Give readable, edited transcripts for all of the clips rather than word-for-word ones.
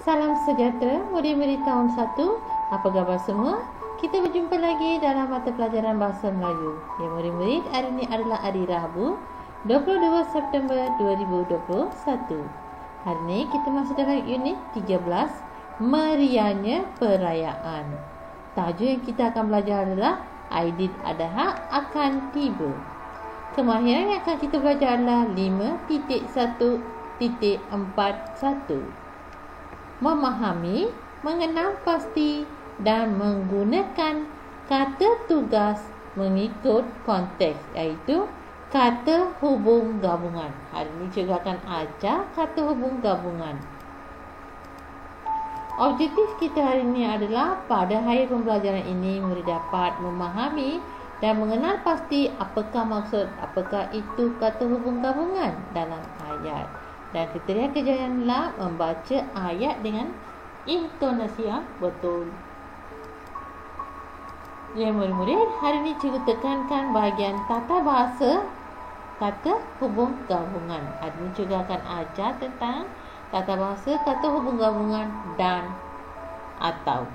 Salam sejahtera murid-murid tahun 1. Apa khabar semua? Kita berjumpa lagi dalam mata pelajaran Bahasa Melayu. Ya murid-murid, hari ini adalah hari Rabu 22 September 2021. Hari ini kita masuk dalam unit 13, Meriahnya Perayaan. Tajuk yang kita akan belajar adalah Aidil Adha akan tiba. Kemahiran yang akan kita belajar adalah 5.1.41. Memahami, mengenal pasti dan menggunakan kata tugas mengikut konteks, iaitu kata hubung gabungan. Hari ini cikgu akan ajar kata hubung gabungan. Objektif kita hari ini adalah pada hari pembelajaran ini murid dapat memahami dan mengenal pasti apakah maksud, apakah itu kata hubung gabungan dalam ayat. Dan kriteria kejayaan adalah membaca ayat dengan intonasi yang betul. Ya murid-murid, hari ini cikgu tekankan bahagian tata bahasa kata hubung gabungan. Hari ini cikgu akan ajar tentang tata bahasa kata hubung gabungan dan atau.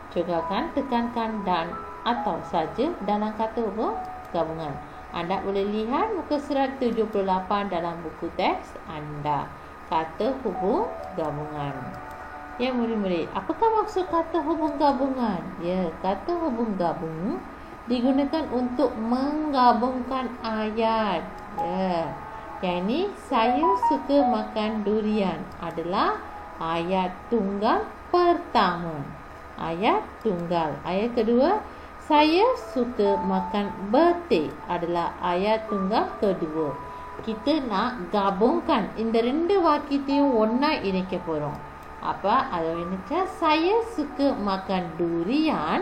Cikgu akan tekankan dan atau saja dalam kata hubung gabungan. Anda boleh lihat muka surat 78 dalam buku teks anda. Kata hubung gabungan. Ya murid-murid, apakah maksud kata hubung gabungan? Ya, kata hubung gabung digunakan untuk menggabungkan ayat. Ya, yang ini saya suka makan durian adalah ayat tunggal pertama. Ayat tunggal. Ayat kedua, saya suka makan betik adalah ayat tunggal kedua. Kita nak gabungkan இந்த ரெண்டு வாக்கியத்தையும் ஒண்ணா இணைக்க போறோம். அப்ப அதை இணைச்சா saya suka makan durian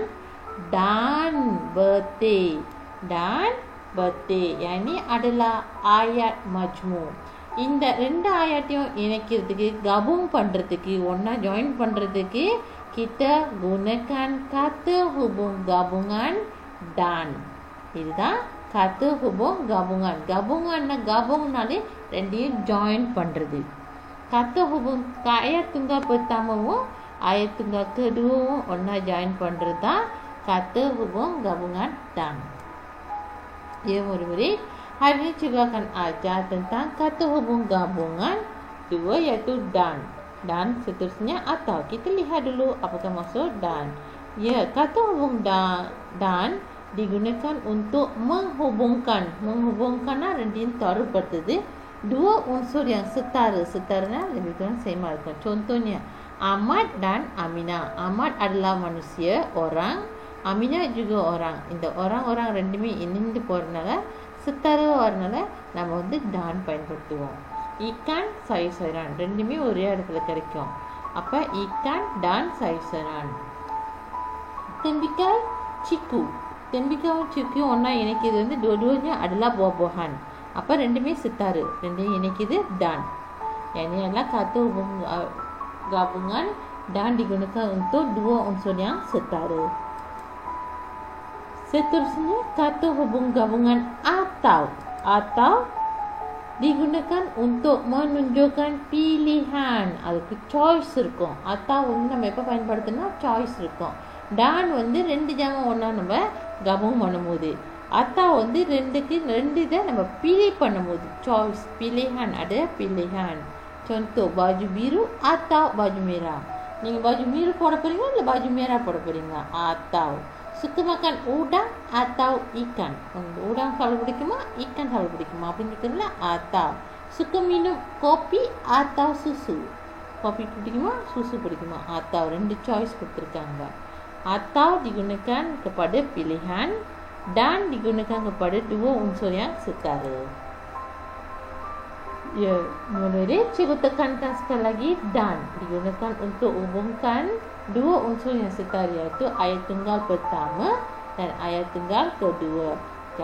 dan betik. Dan betik. Yang ini adalah ayat majmu. இந்த ரெண்டு ஆயத்தையும் இணைக்கிறதுக்கு gabung பண்றதுக்கு ஒண்ணா join பண்றதுக்கு kita gunakan kata hubung gabungan dan. இதுதான் kata hubung gabungan. Gabungனாலே ரெண்டையும் join பண்றது. Kata hubung ayat tunggal pertamaவும் ayat tunggal keduaவும் ஒண்ணா join பண்றது தான் kata hubung gabungan dan. Ya murid-murid, hari ini cikgu akan ajar tentang kata hubung gabungan dua iaitu dan seterusnya atau. Kita lihat dulu apakah maksud dan. Ya, kata hubung dan digunakan untuk menghubungkan ரெண்டையும் தொடர்படுத்துது dua unsur yang setaranya lebih kurang sama இருக்கும். Contohnya Ahmad dan Aminah. Ahmad adalah manusia, orang. Aminah juga orang. இந்த orang ரெண்டுமே இணைந்து போறதுனால setara வரனால நம்ம dan பயன்படுத்துவோம். Ikan sayur-sayuran ரெண்டுமே ஒரே இடத்துல கிடைக்கும். அப்ப ikan dan sayur-sayuran. Tembikar ciku. Tembikar ciku ஒண்ணா இணைக்கிறது dua-duanya adalah buah-buahan. Apa ரெண்டுமே setara. ரெண்டையும் இணைக்கிறது dan. Yang ini adalah kata hubung gabungan dan digunakan untuk dua unsur yang setara. Seterusnya kata hubung gabungan atau digunakan untuk menunjukkan pilihan. அதுக்கு choice இருக்கும். atau நம்ம எப்ப பயன்படுத்தணும்னா choice இருக்கும். dan ரெண்டு ஜாமம் ஒண்ணா நம்ம கபம் பண்ணும்போது atau ரெண்டு இதை நம்ம pilih பண்ணும்போது choice pilihan ada pilihan. Contoh baju biru atau baju merah. நீங்க baju biru போட போறீங்களா இல்ல baju merah போட போறீங்களா? atau suka makan udang atau ikan. Udang selalu பிடிக்குமா ikan selalu பிடிக்குமா அப்படின்னு கேட்கறதுல atau suka minum kopi atau susu. Kopi பிடிக்குமா susu பிடிக்குமா? atau ரெண்டு choice கொடுத்திருக்காங்க. atau digunakan kepada pilihan dan digunakan kepada dua unsur yang setara. Ya, murid, cikgu tekankan sekali lagi dan digunakan untuk hubungkan dua unsur yang setara iaitu ayat tunggal pertama dan ayat tunggal kedua.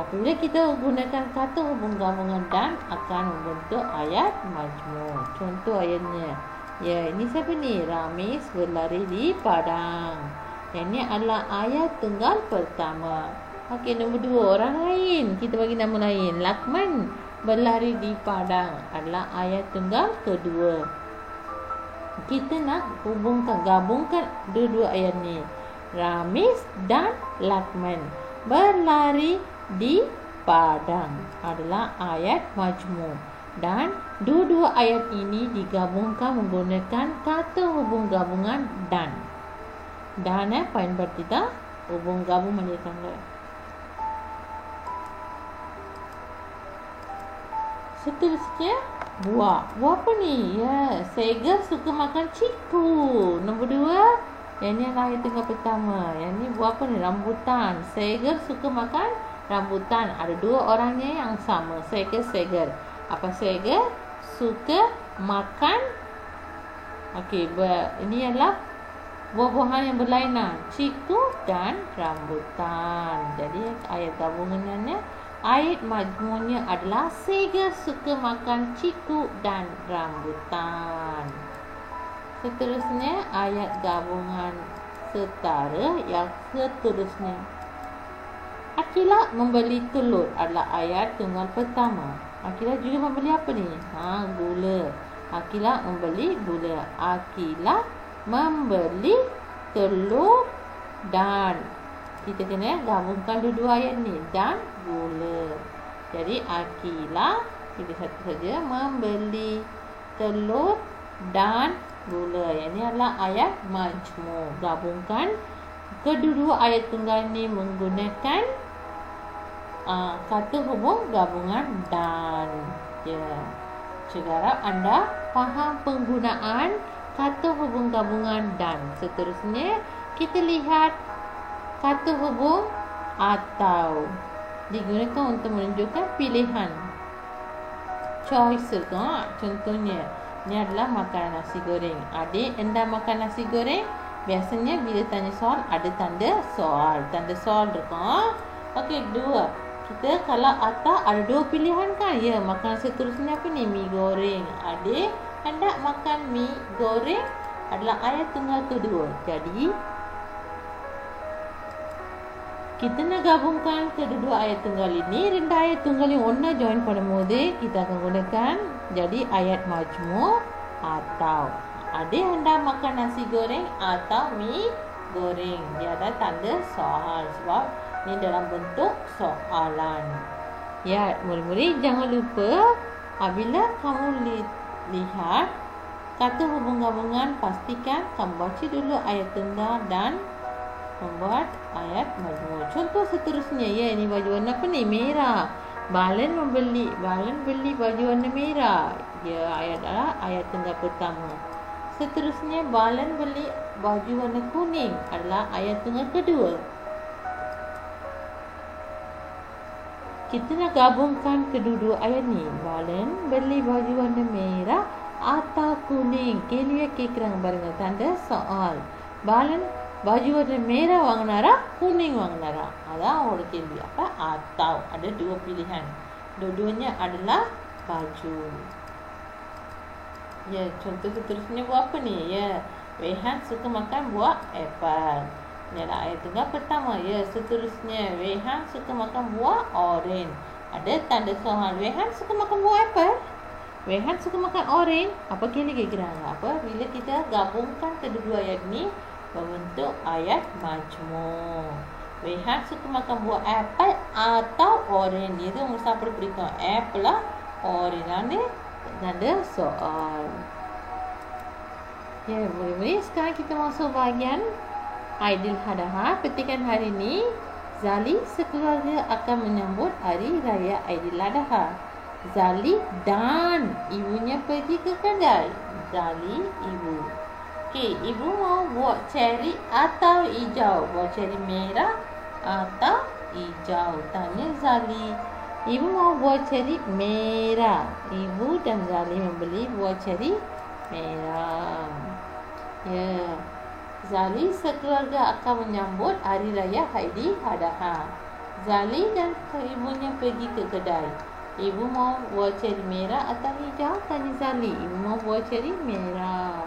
Apabila kita gunakan kata hubung gabungan dan akan membentuk ayat majmu. Contoh ayatnya. Ya, ini siapa ni? Ramis berlari di padang. Yang ini adalah ayat tunggal pertama. Okey, nombor dua orang lain. Kita bagi nama lain. Lakman berlari di padang adalah ayat tunggal kedua. Kita nak gabungkan dua-dua ayat ni. Ramis dan Lakman berlari di padang adalah ayat majmu'. Dan dua-dua ayat ini digabungkan menggunakan kata hubung gabungan dan. Dan பயன்படுத்தி kita hubung gabung பண்ணிருக்காங்க. Seterusnya buah. Buah apa ni? Ya, Sega suka makan ciku. Nombor 2, yang ni adalah ayat tengah pertama. Yang ni buah apa ni? Rambutan. Sega suka makan rambutan. Ada 2 orangnya yang sama. Sega. Apa Sega? Suka makan. Okey, ini adalah buah-buahan yang berlainan. Ciku dan rambutan. Jadi ayat gabungannya, ayat majmu'nya adalah Sega suka makan ciku dan rambutan. Seterusnya ayat gabungan setara yang seterusnya. Akilah membeli telur adalah ayat tunggal pertama. Akilah juga membeli apa ni? Gula. Akilah membeli gula. Akilah membeli telur dan kita kena gabungkan dua-dua ayat ni, dan gula. Jadi Akilah kita satu saja membeli telur dan gula. Yang ni adalah ayat majmu'. Gabungkan kedua-dua ayat tunggal ni menggunakan kata hubung gabungan dan. Ya. Saya harap anda faham penggunaan kata hubung gabungan dan. Seterusnya kita lihat kata hubung atau digunakan untuk menunjukkan pilihan. Choice. Contohnya, ni adalah makanan nasi goreng. Adik anda makan nasi goreng? Biasanya bila tanya soal ada tanda soal. Tanda soal dekat. Okey, 2. Kita kalau atau ada 2 pilihan kan? Ya, makanan seterusnya apa ni? Mi goreng. Adik hendak makan mi goreng adalah ayat tunggal kedua. Jadi kita nak gabungkan kedua ayat tunggal ini. 2 ayat tunggal yang ஒண்ணா join பண்ணும்போது kita akan gunakan jadi ayat majmu' atau. Adik hendak makan nasi goreng atau mi goreng. Dia ada tanda soal sebab ini dalam bentuk soalan. Ya, murid-murid jangan lupa apabila kamu lihat kata hubung gabungan, pastikan kamu baca dulu ayat tunggal dan membuat ayat majmu'. Contoh seterusnya, ya, ini baju warna apa ni? Merah. Balen beli baju warna merah. Ya, ayat adalah ayat tunggal pertama. Seterusnya Balen beli baju warna kuning adalah ayat tunggal kedua. Kita nak gabungkan kedua-dua ayat ni. Balen beli baju warna merah atau kuning. Kelihatan kekerang barengan tanda soal. Balen baju warna merah வாங்கினாரா kuning வாங்கினாரா? அதான் ஒரு கேள்வி. apa atau ada 2 pilihan. Dua-duanya adalah baju. Ya, contoh seterusnya buah apa ni? Ya, Rehan suka makan buah apple. Ini adalah ayat tunggal pertama. Ya, seterusnya Rehan suka makan buah oren. Ada tanda soal. Rehan suka makan buah apple? Rehan suka makan oren? Apa kira-kira? Apa? Bila kita gabungkan kedua ayat ni membentuk ayat majmu'. Rehan suka makan buah apple atau oren. Dia tu mustahil berikan apple lah, oren lah ni. Tanda soal. Ya, murid-murid, sekarang kita masuk bahagian Aidil Adha. Petikan hari ini, Zali sekeluarga akan menyambut hari raya Aidil Adha. Zali dan ibunya pergi ke kedai. Zali, ibu. Okey, ibu mau buat ceri atau hijau? Buat ceri merah atau hijau? Tanya Zali. Ibu mau buah ceri merah. Ibu dan Zali membeli buah ceri merah. Ya. Zali sekeluarga akan menyambut hari raya Aidil Adha. Zali dan ibunya pergi ke kedai. Ibu mau buah ceri merah atau hijau? Tanya Zali. Ibu mau buah ceri merah.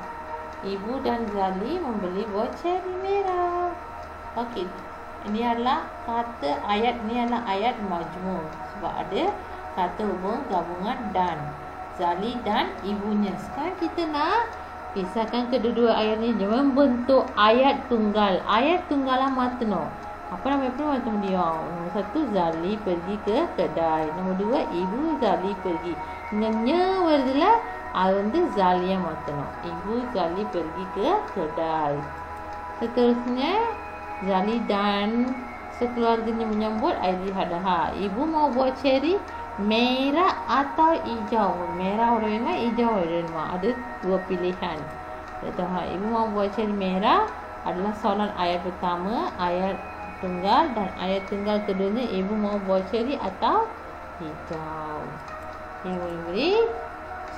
Ibu dan Zali membeli buah ceri merah. Okey. Ini adalah kata ayat ni adalah ayat majmu' sebab ada kata hubung gabungan dan. Zali dan ibunya. Sekarang kita nak Pisahkan kedua-dua ayat ini membentuk ayat tunggal. Ayat tunggalan matno. Apa nama perempuan dia? Nombor 1, Zali pergi ke kedai. Nombor 2, ibu Zali pergi. Nya berlah வந்து Zalia matno. Ibu Zali pergi ke kedai. Seterusnya Zali dan sekeluarganya menyambut Aidilhadha. Ibu mau buat ceri merah atau hijau. Merah orang rumah, hijau orang rumah. Ada dua pilihan. Ibu mau buat ceri merah adalah soalan ayat pertama, ayat tunggal, dan ayat tunggal keduanya ibu mau buat ceri atau hijau. Yang beri.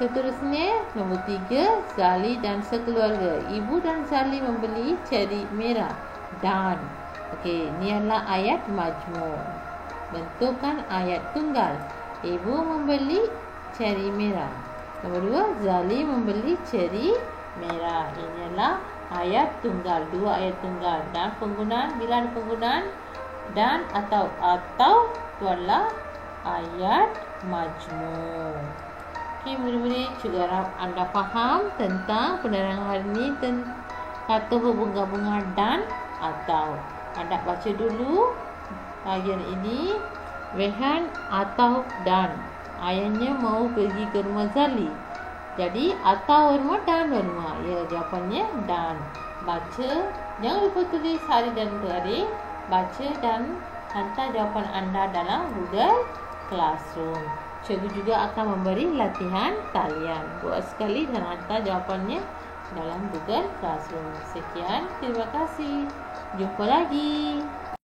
Seterusnya nombor 3, Zali dan sekeluarga. Ibu dan Zali membeli ceri merah dan okey, ni adalah ayat majmu'. Bentukan ayat tunggal. Ibu membeli ceri merah. Nombor 2, Zali membeli ceri merah. Ini adalah ayat tunggal, dua ayat tunggal. Dan penggunaan, bila ada penggunaan dan atau itu adalah ayat majmu'. Okey, murid-murid, juga harap anda faham tentang penerangan hari ini kata hubung-gabungan dan atau. Anda baca dulu bahagian ini. Rehan atau dan. Ayahnya mau pergi ke rumah Zali. Jadi atau rumah dan rumah. Ya, jawapannya dan. Baca, jangan lupa tulis hari dan hari. Baca dan hantar jawapan anda dalam Google Classroom. Cikgu juga akan memberi latihan talian. Buat sekali dan hantar jawapannya dalam Google Classroom. Sekian, terima kasih. Jumpa lagi.